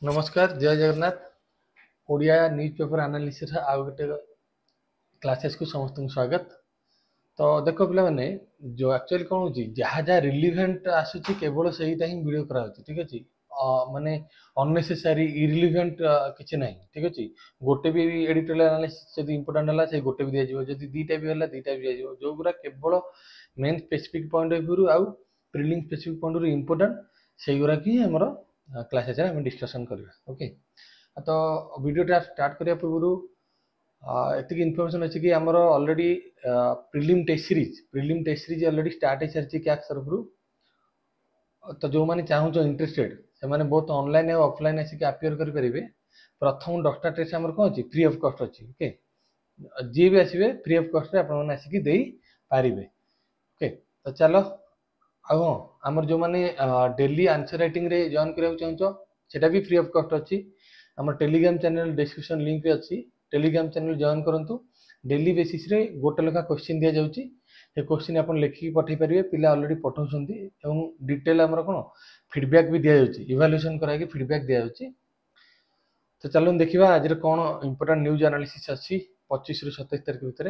नमस्कार जय Jagannath Odia news paper analysis आउ गोटे क्लासेस को समस्त स्वागत। तो देखो पिला माने जो एक्चुअली कौन होची जहाँ जहाँ रिलीवेंट आसुची केवल सेहीटा ही वीडियो करा होची ठीक अछि। माने अननेसेसरी इरिलीवेंट किछि नाही ठीक अछि। गोटे भी एडिटोरियल एनालिसिस जदी इंपोर्टेंट हला से गोटे भी दिया जिवो जदी दीटा भी हला दीटा भी दिया जिवो जो गुरा केवल main specific point of view आउ prelim specific point of important सेही गुरा की हमर क्लासेस रे हम डिस्कशन करबा ओके। तो वीडियोटा स्टार्ट करिया पूर्व एतिक इनफॉरमेशन अच्छी कि आमर already prelim test series already start हो सारी कैक्स तरफ। तो जो मैंने चाहूँ इंटरेस्टेड से मैंने बहुत ऑनलाइन और ऑफलाइन आसिक अपियर करेंगे। प्रथम 10टा टेस्ट आमर कौन अच्छी फ्री ऑफ कॉस्ट अच्छी ओके। जी भी आसवे फ्री ऑफ कॉस्ट आसिक दे पारे ओके। तो चलो आउ हाँ आमर जो मैंने डेली आंसर राइटिंग रे जॉइन करा चाहो सेटा भी फ्री ऑफ कॉस्ट अच्छी। आम टेलीग्राम चैनल डिस्क्रिप्शन लिंक रे अच्छी टेलीग्राम चैनल जॉइन करूँ। डेली बेसिस रे गोटे लेखा क्वेश्चन दि जाऊँगी से क्वेश्चन आप लिखिकी पठे पारे पिला ऑलरेडी पठाऊँ डिटेल आमर कौन फीडबैक भी दि जाऊँगी इवाल्युएसन कराई फीडबैक दि जाऊँगी। तो चलो देखा आज कौन इंपोर्टेंट न्यूज एनालिसिस अच्छी 25 ରୁ 27 तारीख भितर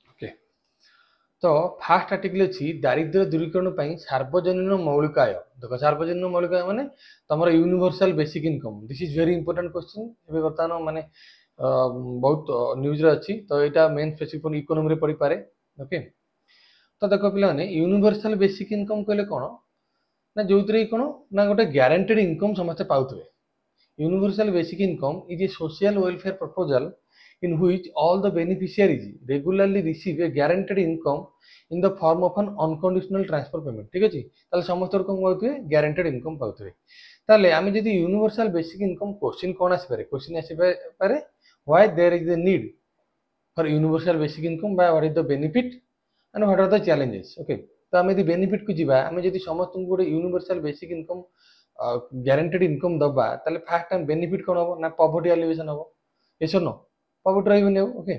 ओके। तो फास्ट आर्टिकल अच्छी दारिद्र्य दूरीकरण पर सार्वजनीन मौलिक आय। देख सार्वजनीन मौलिक आय माने तुम universal basic income this is very important question ए बर्तमान माने बहुत न्यूज रे अच्छी। तो यहाँ मेन स्पेसिफिक इकोनॉमी रे पड़ी पारे ओके। तो देखो पे यूनिवर्सल बेसिक इनकम कहले कौन ना जो कौन ना गोटे ग्यारंटेड इनकम समस्ते पाउथे। Universal basic income is a social welfare proposal in which all the beneficiaries regularly receive a guaranteed income in the form of an unconditional transfer payment ठीक अछि। ताले समस्त रकम पाउथे ग्यारंटेड इनकम पाउथे। ताले आमे जदी यूनिवर्सल बेसिक इनकम क्वेश्चन कोन आसी पारे क्वेश्चन आसी पारे why there is a need for universal basic income by what is the benefit and what are the challenges okay. तो आमे यदि बेनिफिट को जीवा आमे जदी समस्त गोटे universal basic income guaranteed income दबा ताले फर्स्ट टाइम बेनिफिट कोन हो ना पॉवर्टी एलिवेशन हो यस और नो पॉवर्टी रही ओके।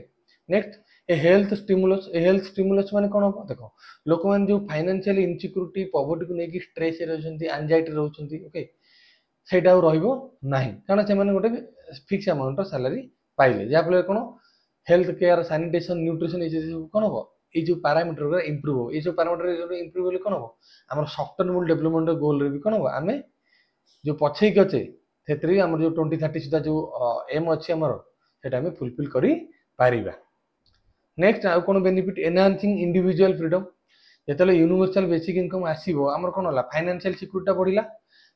नेक्स्ट ए हेल्थ स्टिमुलस माने कौन हम देख लोक मैंने जो फाइनेंशियल इनसिक्यूरिटी पॉवर्टी को लेकिन स्ट्रेस रहउछंती एंजाइटी रहउछंती ओके सेटा रहिबो नाही कारण से माने गोटे फिक्स अमाउंट सैलरी पाइले जहाँ फल कौन हेल्थ केयर सैनिटेशन न्यूट्रिशन ये कौन हम ये जो पैरामीटर गुरा इंप्रूव हो ये जो पैरामीटर इंप्रूव होले कौन हम आम सफ्टवेयर डेवलपमेंट गोल रे भी कौन हम आम जो पछेक अच्छे से आम जो 2030 सुधा जो एम अच्छी आमर सेटा हमें फुलफिल करी पारिबा। नेक्स्ट आउ कौन बेनिफिट एनहांसिंग इंडिविजुअल फ्रीडम जो यूनिवर्सल बेसिक इनकम आसीबो आमर कौन होला फाइनेंशियल सिक्योरिटी बढ़िला।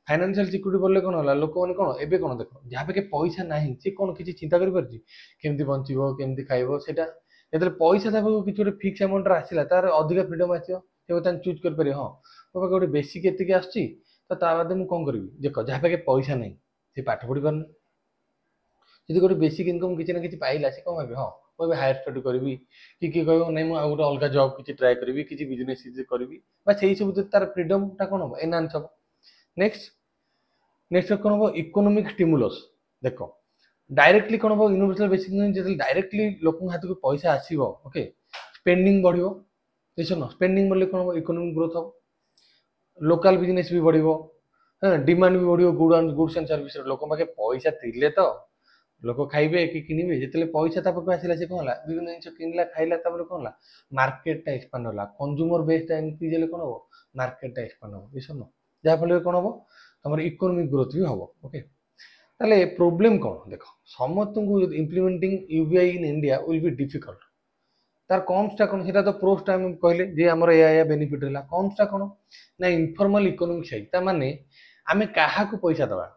फाइनेंशियल सिक्योरिटी बढ़ले कौन होला लोक मैंने कौन एबे कौन देख जहाँ पे पैसा नाही से कौन किसी चिंता करि परछि केमती बंचिबो केमती खाइबो सेटा जो पैसा था किसी गोटे फिक्स अमाउंट आसला तार अधिक फ्रीडम आसो से बर्तमान चूज कर पारे हाँ मो पाखे गोटे बेसिक एतिक आसुची तो ता बाद मुझे कौन करी देख जहाँ पाखे पैसा नहीं से पाठ पढ़ी पारनी যদি গোটে বেসিক ইনকম কিছু না কিছু পাইলা সে কম ভাবে হ্যাঁ ମୁଁ ହାୟର ଷ୍ଟଡି କରିବି କି କିଏ କହିବ ନାଇଁ ମୁଁ ଆଉ ଗୋଟେ ଅଲଗା ଜବ୍ କିଛି ଟ୍ରାଏ କରିବି କିଛି ବିଜନେସ୍ କିଛି କରିବି ବା ସେଇ ସବୁ ତାର ଫ୍ରିଡମଟା କ'ଣ ହବ ଏନହାନ୍ସ ହବ। ନେକ୍ସଟ କ'ଣ ହବ ଇକୋନୋମିକ ଷ୍ଟିମୁଲସ୍ ଦେଖ डायरेक्टली कौन हम यूनिवर्सल बेसिक जो डायरेक्टली लोक हाथ को पैसा आसो ओके स्पेंडिंग बढ़ो देश न स्पेंडिंग बढ़ले कौन हम इकोनॉमिक ग्रोथ हम लोकल बिजनेस भी बढ़ो हाँ डिमांड भी बढ़ो गुड्स एंड सर्विस लोक पाखे पैसा थिले तो लोक खाइबे कि किनिबे जितले पैसा ता पाखे आसिला से कौन विभिन्न जिनिस किनला खाइला तापर कौन मार्केट एक्सपांड होला कंज्यूमर बेस्ड इनक्रीज हेले कौन हम मार्केट एक्सपांड हम देश न जहाँ फल कौन हम तुम इकोनॉमिक ग्रोथ भी हम ओके। ताले प्रॉब्लम कौन देख समस्त को implementing UBI in India will be difficult तार कम्सटा कौन से तो प्रोस टाइम कहले जे आमर या बेनिफिट है कम्सटा कौन ना इनफॉर्मल इकोनॉमिक साइड माने आमे काहा को पैसा दबा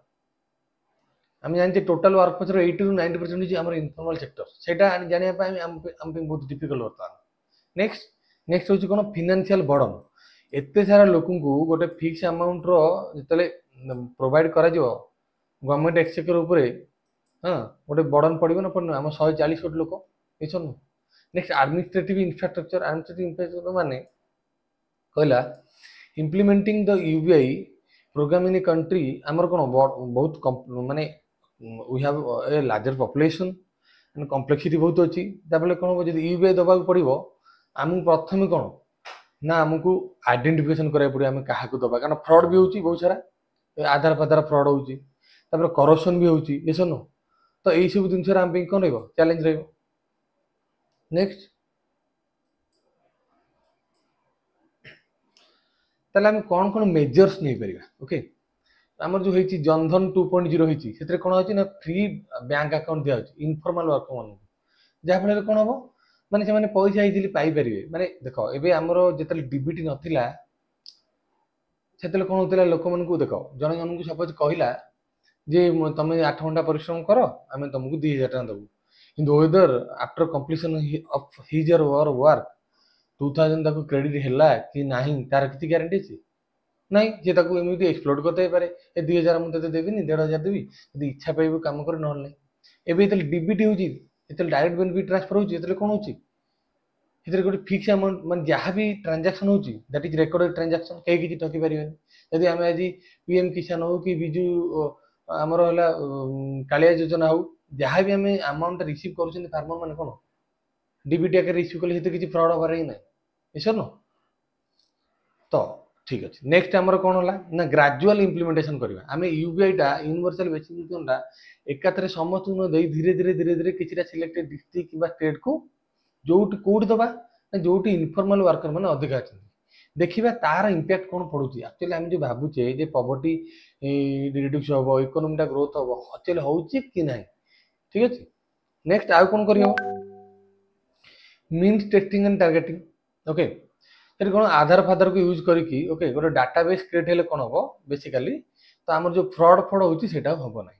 आम जानते टोटाल वर्क फोर्स 80 ରୁ 90% आम इनफॉर्मल सेक्टर से जाना बहुत डिफिकल्ट बर्तमान। नेक्स्ट हूँ कौन फाइनेंशियल बर्डन एत सारा लोक गोटे फिक्स अमाउंट रो प्रोवाइड करा गवर्नमेंट एक्सचेकर उपर हाँ गोटे बर्डन पड़ो ना पड़ो आम 140 कोटी लोक बुझ। नेक्स्ट एडमिनिस्ट्रेटिव इंफ्रास्ट्रक्चर माने कहला implementing the UBI programme in a country आमर कौन बहुत माने we have a larger population and complexity बहुत अच्छी तापर कौन हम जब यूबीआई दबा पड़ो आमको प्रथम कौन ना आमको आइडेंटिफिकेशन कराया पड़ो आम क्या दबा कारण फ्रड भी होची बहुत सारा आधार फाधार फ्रड होउची तापर करप्शन भी होउची ये सब नो तो यही सब जिन आम कौन रही चैलेंज रही नेक्स्ट ताले आम कौन कौन मेजर्स नहीं पारिबा ओके आमर जो होती जनधन 2.0 होती से कौन होती ना फ्री बैंक अकाउंट दिया इनफॉर्मल वर्क मान जहाँफल कौन हम माने से पैसा इजिली पाइपर माने देख ए आमर जो डीबीटी नाला से कौन होता लोक मान देख जन जन को सपोज कहला जे तुम 8 घंटा परिश्रम कर आम तुमको 2000 टका देवु कि whether after completion of his or work 2000 credit है कि नहीं तार किसी ग्यारंटी अच्छी नहीं जे ताको एमती एक्सप्लोड करते पारे ए 2000 मुझे देवी 1500 देवी यदि इच्छा पाइबू काम कर ना एवं डीबीटी होती डायरेक्ट बेनिफिट ट्रांसफर होती कौन होती गोटे फिक्स अमाउंट मान जहाँ भी ट्रांजाक्शन होती दैट इज रेकर्डेड ट्रांजाक्शन कहीं किसी ठकी पारे यदि आम आज पीएम किसान हो कि विजु आमर है कालिया योजना हो जहाँ भी आम अमाउंट रिसीव कर फार्मर मैंने कौन डीबीटी आगे रिसीव कले किसी फ्रड हबार ही ना एसर न तो ठीक अच्छे नेक्स्ट आमर कौन है ना ग्राजुआल इम्प्लीमेंटेशन करवा आम यूबीआईटा यूनिवर्सल बेसिक इनकमटा एकाथरे समस्त धीरे धीरे धीरे धीरे किसी सिलेक्टेड डिस्ट्रिक्ट कि स्टेट को जो कौट दबा जो इनफॉर्मल वर्कर मैंने अधिक अच्छा देखा तार इंपैक्ट कौन पड़ुची एक्चुअली आम जो भावुचे जे पॉवर्टी रिड्यूस हम इकोनॉमीटा ग्रोथ हम एक्चुअली होची कि ना ठीक अच्छे नेक्स्ट आउ कौन कर means testing and targeting okay फिर कौन आधार फाधार को यूज करके ओके गोटे डाटाबेस क्रिएट हेल्ले कौन हम बेसिकाली तो आम जो फ्रड फ्रड होता हम ना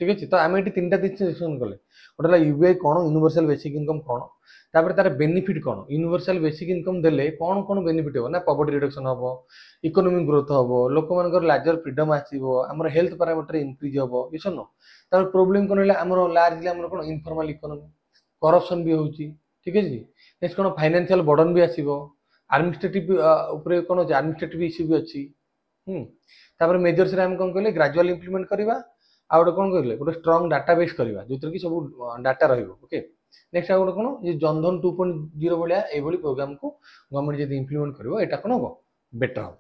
ठीक अच्छे तो आम ये 3टा डिस्कसन कले गोटे यूबीआई कौन यूनिवर्सल बेसिक इनकम कौन तापर तार बेनिफिट कौन यूनिवर्सल बेसिक इनकम देले कौन कौन बेनिफिट हो ना पॉवर्टी रिडक्शन हम इकोनॉमिक ग्रोथ हम लोक मान लार्जर फ्रीडम आसो आम हेल्थ पैरामीटर इंक्रीज हम ये सब न तार प्रोब्लेम कौन है आम लार्जली आम कौन इनफॉर्मल इकोनॉमी करप्शन भी होची ठीक है नेक्स्ट कौन फाइनेंशियल बर्डन भी आसो एडमिनिस्ट्रेटिव ऊपर कौन अच्छे एडमिनिस्ट्रेटिव इश्यू भी अच्छी तापर मेजर्स आम कौन कहले ग्राजुअल इम्प्लीमेंट करवा आ गोटे कौन कहले गोटे स्ट्रंग डाटाबेस करवा जो कि सब डाटा ओके नेक्स्ट आ गोटे कौन ये जनधन 2.0 भाया ये प्रोग्राम को गवर्नमेंट जब इम्प्लीमेंट कर यहाँ कौन हम बेटर हम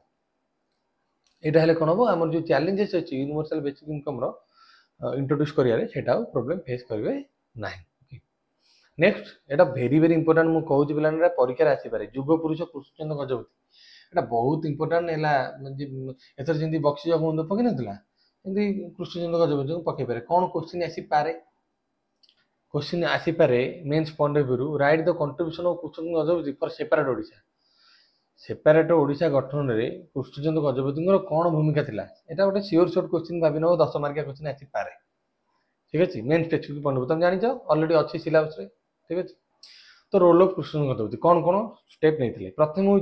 यहाँ कौन हम आम जो चैलेंजेस अच्छी यूनिवर्सल बेसिक इनकम इंट्रोड्यूस करा प्रोब्लेम फेस करेंगे ना नेक्स्ट एटा भेरी भेरी इंपोर्टाट मुझे कहूँ पे परीक्षा आसपे जुग पुरुष कृष्णचंद्र गजपति एटा बहुत इंपोर्टाट है एथर जमी बक्सी जगबंधु पकई ना कृष्णचंद्र गजपति को पकई पारे कौन क्वेश्चन आसपे क्वेश्चन आसपे mains point of view write the contribution of Krishnachandra Gajapati for separate Odisha गठन में कृष्णचंद्र गजपति कौन भूमिका थी यहाँ गोटे सियोर सर्ट क्वेश्चन भाव नब 10 मार्किया क्वेश्चन आसपे ठीक अच्छे मेन टेक्स्ट पॉइंट तुम जान अलरेडी अच्छी सिलेबस ठीक अच्छे तो रोल ऑफ कृष्णचंद्र गजपति कौन कौन स्टेप नहीं प्रथम हूँ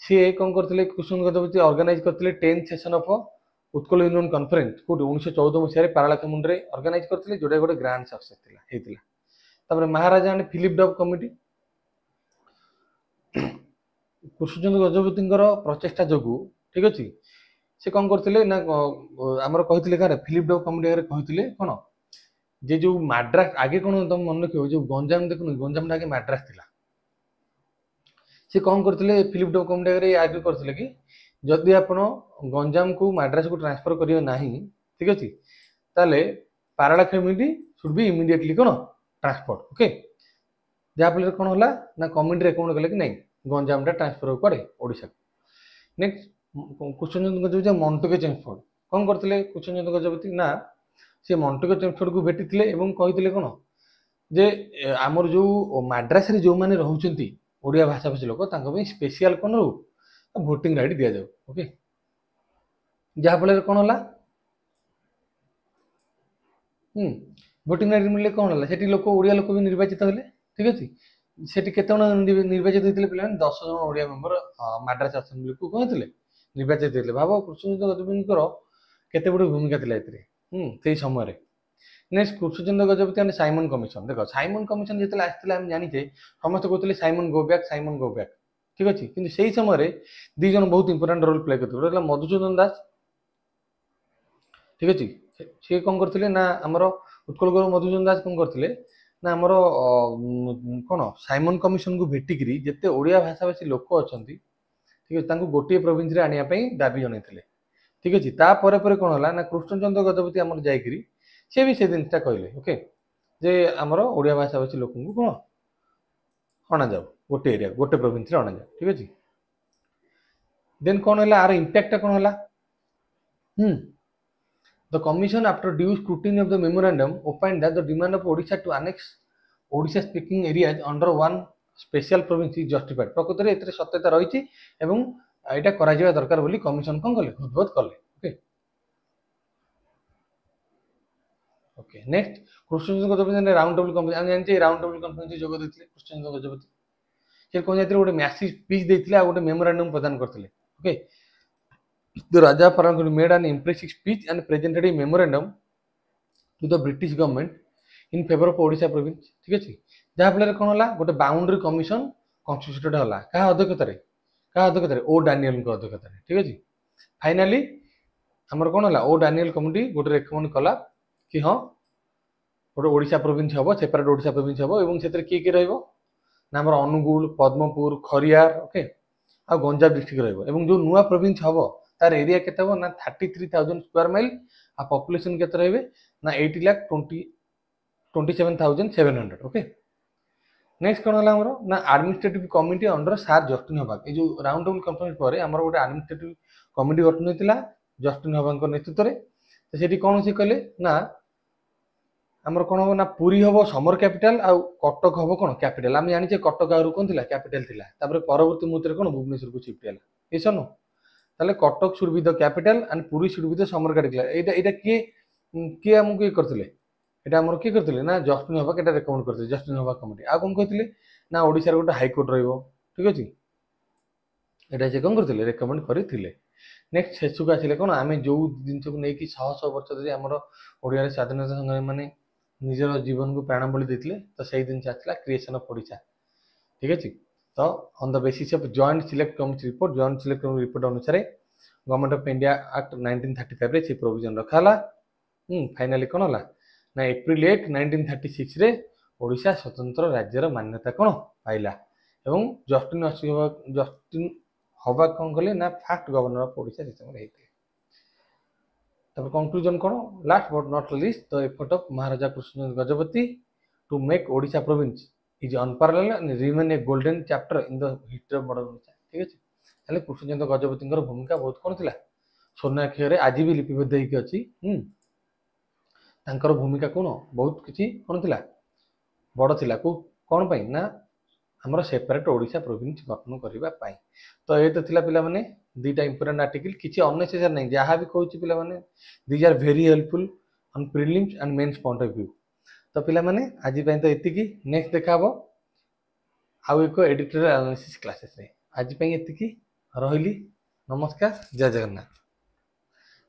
सी कौन करते कृष्णचंद्र गजपति ऑर्गेनाइज करते 10th session of Utkal union conference कौट 1914 मसीह पारालाखेमुंडे ऑर्गेनाइज करते जोटा गोटे ग्रांड सक्सेस होता महाराजा एंड फिलिप डब कमिटी कृष्णचंद्र गजपति प्रचेषा जो ठीक अच्छे से कौन करते ना आमर कहते क्या फिलिप डब कमिटी कहते कौन जे जो माड्रास आगे कौन तुम मन रख जो गंजाम देखुन गंजाम आगे माड्रास थी सी कौन करते फिलिप डब कमिटी आगे करते कि जदि आप गंजाम को माड्रास को ट्रांसफर करेंगे ना ठीक अच्छे ताले पारालाखेमुंडी शुड बी इमिडिएटली कौन ट्रांसपोर्ट ओके जहाँफल कौन है ना कमिटी रेकमेंड कले कि नहीं गंजामटा ट्रांसफर कड़े ओडिशा नेक्स्ट कृष्णचंद्र गजपति मंटुके चेम्सफोर्ड कौन करते कृष्णचंद्र गजपति ना सी मंटुके चेम्सफोर्ड को भेटी कहते कौन जे आमर जो माड्रास जो मैंने रोचे ओडिया भाषाभाषी लोक स्पेशल कौन रो भोटिंग राइट दि जाऊ ओके जहाँफल कौन है भोटिंग राइट मिले कौन है लोक ओडिया लोक भी निर्वाचित हेले ठीक अच्छे सेठी केते निर्वाचित होते पे 10 जन ओडिया मेंबर माड्रास असेंबली को कहते निर्वाचित होते भाव कृष्णचंद्र गजपति केते बड़ी भूमिका थी समय next Krishnachandra Gajapati and Simon commission देख साइमन कमिशन जो आसते आम जाने समस्त कहते साइमन गो बैक ठीक अच्छे कि से समय दी जन बहुत इंपोर्टाट रोल प्ले करते गोटे मधुसूदन दास ठीक अच्छे सी कौन करते ना आमर उत्कल गुरु मधुसूदन दास कौन करते ना आमर कौन साइमन कमिशन को भेटिकी जिते ओडिया भाषाभाषी लोक अच्छा ठीक है गोटे प्रोविंस आने दाबी जनई ठीक अच्छे तापर कौन है ना कृष्णचंद्र गजपति आम जाकि सी भी से जिनटा कहले ओके जे आमर ओडिया भाषा भाषी लोक कौन अणा जाऊ गोटे एरिया गोटे प्रोविंस अणा जाऊ ठीक अच्छे देन कौन है आर इंपैक्ट कौन है the commission after due scrutiny of the memorandum opined that the demand of Odisha to annex Odisha speaking areas under one special province is justified प्रकृत में एते सत्यता रही यहाँ करा दरकार बोली कमिशन कौन कले हृदबोध कले okay okay next Krishnachandra Gajapati round table conference आम जानते राउंड टेबल कन्फरेंस जोग देते कृष्णचंद्र गजपति से कौन जाते गोटे मैसेज स्पीच देते आ गोटे मेमोरेंडम प्रदान करते okay The Raja Parankur made an impressive speech and presented a memorandum to the British government in favor of Odisha province. ठीक अच्छे जहाँ फल कौन है गोटे बाउंड्री कमिशन कन्स्टिट्यूटेड है क्या अध्यक्षतार ओ डानियल अध्यक्षतार ठीक अच्छे फाइनाली आमर कौन है ओ डानियल कमिटी गोटे रेकमेंड कला कि हाँ गोटे ओडिशा प्रोविंस हम सेपरेट ओडिशा प्रोविंस हम और से किए किए रमर अनुगुल पद्मपुर खरियार ओके आ गंजाम डिस्ट्रिक्ट रही जो नुआ प्रोविंस हम तार एरिया केते हो ना 33,000 स्क्वायर माइल आ पॉपुलेशन केते रहबे ना 80,27,700 ओके नेक्स्ट कोन हला हमरो ना एडमिनिस्ट्रेटिव कमिटी अंडर सार जस्टिन हबाग ए जो राउंड टेबल कॉन्फ्रेंस पर हमरो गोटे एडमिनिस्ट्रेटिव कमिटी गठन होइतिला जस्टिन हबाग नेतृत्व रे तो सेठी कोन से कहले ना हमर कोन हो ना पुरी हबो समर कैपिटल आ कटक हबो कोन कैपिटल हम जानि जे कटक आरु कोन थिला कैपिटल थिला तापर परवर्ती मुहूर्त कोन भुवनेश्वर को शिफ्ट हैला एसनो ताले Cuttack should be the capital and Puri should be the summer capital एटा किए किए हमको ये करथिले एटा हमर किए करथिले ना जस्टिन हबा केटा रेकमेंड करथिले जस्टिन हबा कमिटी आ कोन कहथिले ना ओडिसा रे गोटे हाई कोर्ट रहइबो ठीक अछि एटा जे कोन करथिले रेकमेंड करथिले नेक्स्ट सेसुक आसिले कोन आमे जो जिंस को नै कि 100 वर्ष धरि हमर ओडिया रे स्वाधीनता संग्रामी माने निजर जीवन को प्राण बलि देथिले तो सेही दिन आसला क्रिएशन ऑफ ओडिसा ठीक अछि तो on the basis of joint select committee report अनुसार गवर्नमेंट ऑफ इंडिया एक्ट 1935 रे से प्रोविजन रखाला फाइनली कोन होला ना अप्रैल 8 1936 रे ओडिशा स्वतंत्र राज्यर मान्यता कोन पाइला एवं जस्टिन हवा कोन कले ना first governor of Odisha system रे हेते तब कंक्लूजन कोन last but not least the effort of Maharaja Krishnachandra Gajapati to make Odisha province is unparalleled and remain a golden chapter in the history of modern Odisha ठीक अछि हेले कृष्णचंद्र गजपति भूमिका बहुत कौन थिला सोना अक्षर आज भी लिपिबद्ध होइक अछि तांकर भूमिका कौन बहुत किछि कौन थिला बड़ थिला को कौन पई ना हमर सेपरेट ओडिशा प्रोविंस गठन करबा पई तो ए तो थिला पिला माने दुईटा इंपोर्टेंट आर्टिकल किछि अननेसेसरी नहीं जहाँ भी कहूँ पिला माने these are very helpful on prelims and mains point of view तो पिला माने आज पई तो एतिकी नेक्स्ट देखाबो आउ एक एडिटोरियल एनालिसिस क्लासेस रे आज पई एतिकी रहिली नमस्कार जय जगन्नाथ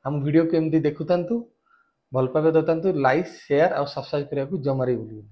हम वीडियो को एमती देखुतांतु भल पावे दतांतु लाइक शेयर और सब्सक्राइब करिया को जमारी भूलियो।